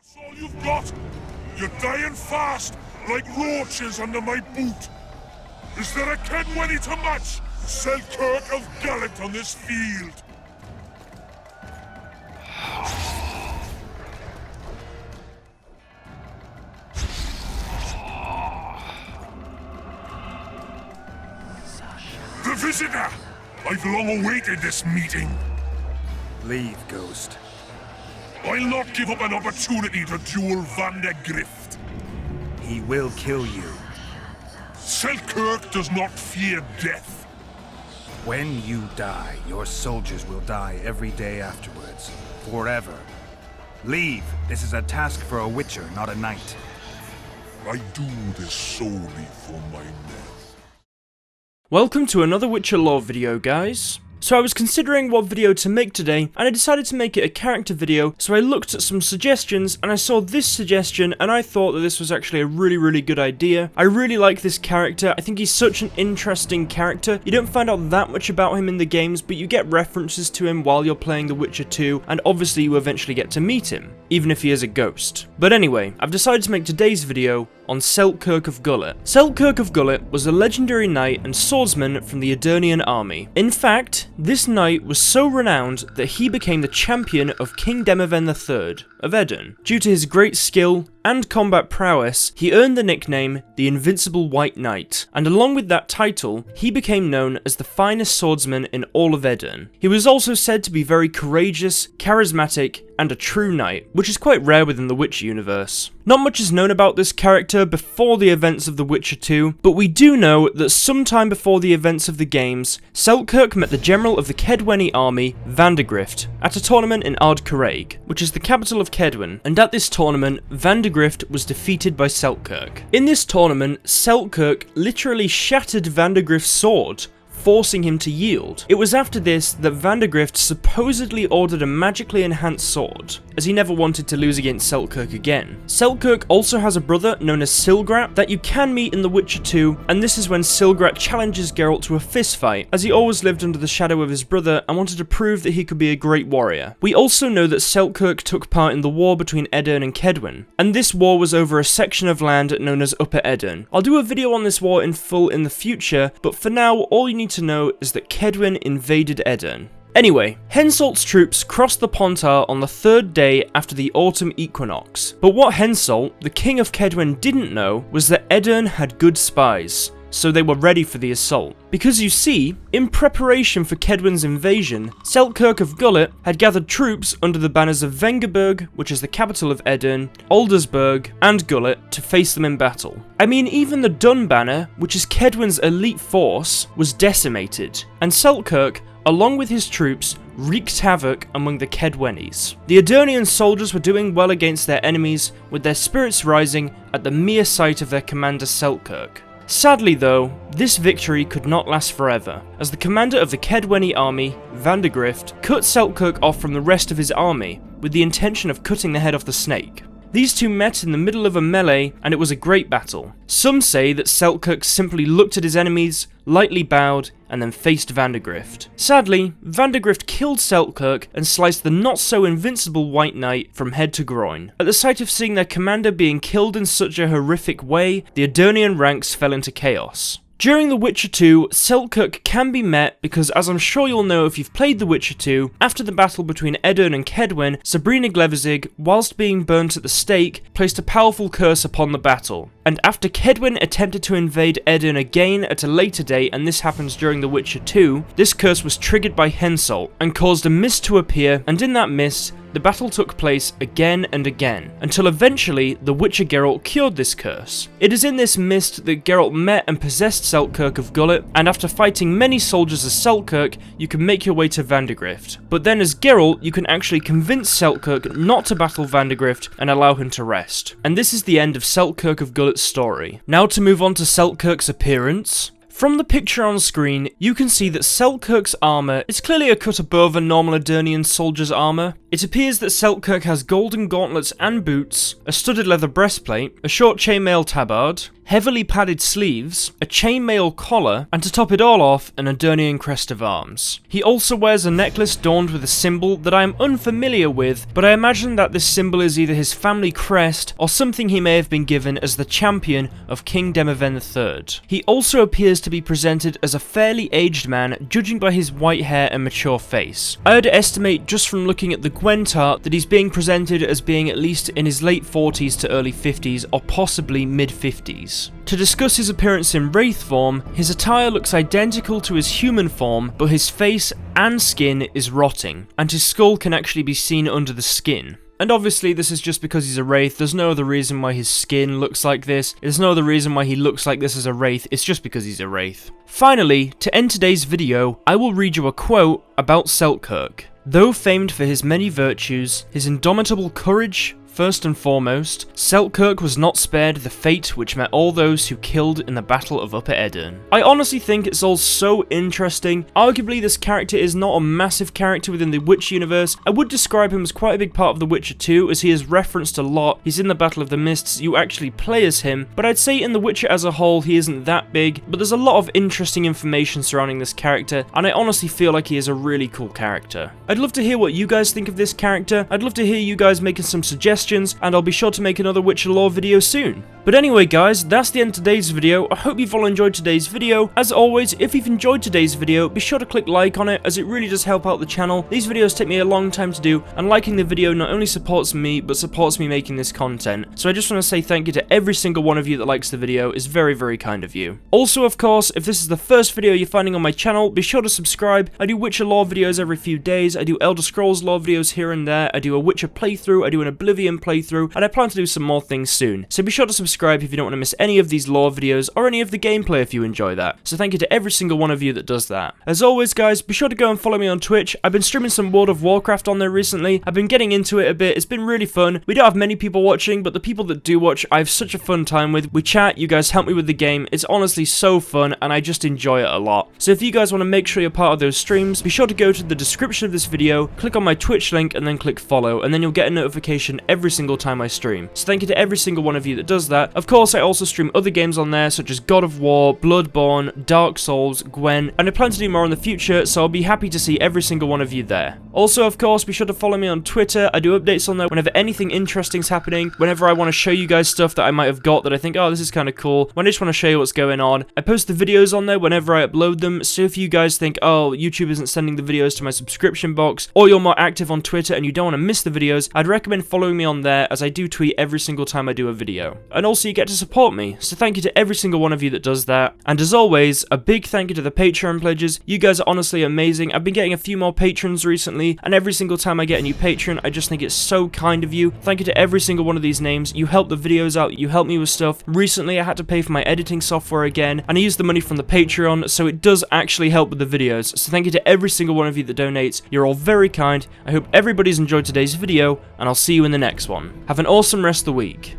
That's all you've got? You're dying fast, like roaches under my boot. Is there a Kedwenny to match Seltkirk of Gulet on this field? The visitor! I've long awaited this meeting. Leave, Ghost. I'll not give up an opportunity to duel vandergrift. He will kill you. Seltkirk does not fear death. When you die, your soldiers will die every day afterwards. Forever. Leave. This is a task for a witcher, not a knight. I do this solely for my men. Welcome to another Witcher lore video, guys. So I was considering what video to make today, and I decided to make it a character video, so I looked at some suggestions, and I saw this suggestion, and I thought that this was actually a really good idea. I really like this character. I think he's such an interesting character. You don't find out that much about him in the games, but you get references to him while you're playing The Witcher 2, and obviously you eventually get to meet him, even if he is a ghost. But anyway, I've decided to make today's video on Seltkirk of Gulet. Seltkirk of Gulet was a legendary knight and swordsman from the Aedirnian army. In fact, this knight was so renowned that he became the champion of King Demoven III of Aedirn. Due to his great skill and combat prowess, he earned the nickname the Invincible White Knight, and along with that title, he became known as the finest swordsman in all of Aedirn. He was also said to be very courageous, charismatic, and a true knight, which is quite rare within the Witcher universe. Not much is known about this character before the events of The Witcher 2, but we do know that sometime before the events of the games, Seltkirk met the general of the Kedwenny army, Vandergrift, at a tournament in Ardcaraig, which is the capital of Kedwen, and at this tournament, Vandergrift was defeated by Seltkirk. In this tournament, Seltkirk literally shattered Vandergrift's sword, forcing him to yield. It was after this that Vandergrift supposedly ordered a magically enhanced sword, as he never wanted to lose against Seltkirk again. Seltkirk also has a brother known as Silgrat that you can meet in The Witcher 2, and this is when Silgrat challenges Geralt to a fistfight, as he always lived under the shadow of his brother and wanted to prove that he could be a great warrior. We also know that Seltkirk took part in the war between Aedirn and Kedwen, and this war was over a section of land known as Upper Aedirn. I'll do a video on this war in full in the future, but for now, all you need to know is that Kedwen invaded Aedirn. Anyway, Hensalt's troops crossed the Pontar on the third day after the autumn equinox, but what Hensalt, the king of Kedwen, didn't know was that Aedirn had good spies, so they were ready for the assault. Because you see, in preparation for Kedwen's invasion, Seltkirk of Gulet had gathered troops under the banners of Vengerberg, which is the capital of Aedirn, Aldersberg, and Gulet to face them in battle. I mean, even the Dun banner, which is Kedwen's elite force, was decimated, and Seltkirk, along with his troops, wreaked havoc among the Kedwennies. The Aedirnian soldiers were doing well against their enemies, with their spirits rising at the mere sight of their commander Seltkirk. Sadly though, this victory could not last forever, as the commander of the Kedwenny army, Vandergrift, cut Seltkirk off from the rest of his army, with the intention of cutting the head off the snake. These two met in the middle of a melee, and it was a great battle. Some say that Seltkirk simply looked at his enemies, lightly bowed, and then faced Vandergrift. Sadly, Vandergrift killed Seltkirk and sliced the not-so-invincible White Knight from head to groin. At the sight of seeing their commander being killed in such a horrific way, the Aedirnian ranks fell into chaos. During The Witcher 2, Seltkirk can be met because, as I'm sure you'll know if you've played The Witcher 2, after the battle between Aedirn and Kedwen, Sabrina Glevizig, whilst being burnt at the stake, placed a powerful curse upon the battle. And after Kedwen attempted to invade Aedirn again at a later date, and this happens during The Witcher 2, this curse was triggered by Hensalt and caused a mist to appear, and in that mist, the battle took place again and again, until eventually the Witcher Geralt cured this curse. It is in this mist that Geralt met and possessed Seltkirk of Gulet, and after fighting many soldiers as Seltkirk, you can make your way to Vandergrift. But then as Geralt, you can actually convince Seltkirk not to battle Vandergrift and allow him to rest. And this is the end of Seltkirk of Gulet's story. Now to move on to Seltkirk's appearance. From the picture on screen, you can see that Seltkirk's armour is clearly a cut above a normal Aedirnian soldier's armour. It appears that Seltkirk has golden gauntlets and boots, a studded leather breastplate, a short chainmail tabard, heavily padded sleeves, a chainmail collar, and to top it all off, an Aedirnian crest of arms. He also wears a necklace adorned with a symbol that I am unfamiliar with, but I imagine that this symbol is either his family crest or something he may have been given as the champion of King Demoven III. He also appears to be presented as a fairly aged man, judging by his white hair and mature face. I would estimate just from looking at the Gwent art that he's being presented as being at least in his late 40s to early 50s or possibly mid 50s. To discuss his appearance in Wraith form, his attire looks identical to his human form, but his face and skin is rotting, and his skull can actually be seen under the skin. And obviously this is just because he's a Wraith. There's no other reason why his skin looks like this. There's no other reason why he looks like this as a Wraith. It's just because he's a Wraith. Finally, to end today's video, I will read you a quote about Seltkirk. Though famed for his many virtues, his indomitable courage, first and foremost, Seltkirk was not spared the fate which met all those who killed in the Battle of Upper Aedirn. I honestly think it's all so interesting. Arguably this character is not a massive character within the Witcher universe. I would describe him as quite a big part of The Witcher 2, as he is referenced a lot. He's in the Battle of the Mists, you actually play as him, but I'd say in The Witcher as a whole he isn't that big, but there's a lot of interesting information surrounding this character, and I honestly feel like he is a really cool character. I'd love to hear what you guys think of this character. I'd love to hear you guys making some suggestions, and I'll be sure to make another Witcher lore video soon. But anyway guys, that's the end of today's video. I hope you've all enjoyed today's video. As always, if you've enjoyed today's video, be sure to click like on it, as it really does help out the channel. These videos take me a long time to do, and liking the video not only supports me, but supports me making this content. So I just want to say thank you to every single one of you that likes the video. It's very, very kind of you. Also, of course, if this is the first video you're finding on my channel, be sure to subscribe. I do Witcher lore videos every few days. I do Elder Scrolls lore videos here and there. I do a Witcher playthrough. I do an Oblivion playthrough, and I plan to do some more things soon. So be sure to subscribe if you don't want to miss any of these lore videos or any of the gameplay if you enjoy that. So thank you to every single one of you that does that. As always guys, be sure to go and follow me on Twitch. I've been streaming some World of Warcraft on there recently. I've been getting into it a bit. It's been really fun. We don't have many people watching, but the people that do watch, I have such a fun time with. We chat, you guys help me with the game. It's honestly so fun, and I just enjoy it a lot. So if you guys want to make sure you're part of those streams, be sure to go to the description of this video, click on my Twitch link, and then click follow, and then you'll get a notification every single time I stream. So thank you to every single one of you that does that. Of course, I also stream other games on there, such as God of War, Bloodborne, Dark Souls, Gwent, and I plan to do more in the future, so I'll be happy to see every single one of you there. Also, of course, be sure to follow me on Twitter. I do updates on there whenever anything interesting's happening, whenever I want to show you guys stuff that I might have got that I think, oh, this is kind of cool, when I just want to show you what's going on. I post the videos on there whenever I upload them, so if you guys think, oh, YouTube isn't sending the videos to my subscription box, or you're more active on Twitter and you don't want to miss the videos, I'd recommend following me on there, as I do tweet every single time I do a video. And also, you get to support me, so thank you to every single one of you that does that. And as always, a big thank you to the Patreon pledges. You guys are honestly amazing. I've been getting a few more patrons recently, and every single time I get a new patron, I just think it's so kind of you. Thank you to every single one of these names. You help the videos out, you help me with stuff. Recently, I had to pay for my editing software again, and I used the money from the Patreon, so it does actually help with the videos. So thank you to every single one of you that donates. You're all very kind. I hope everybody's enjoyed today's video, and I'll see you in the next one. Have an awesome rest of the week.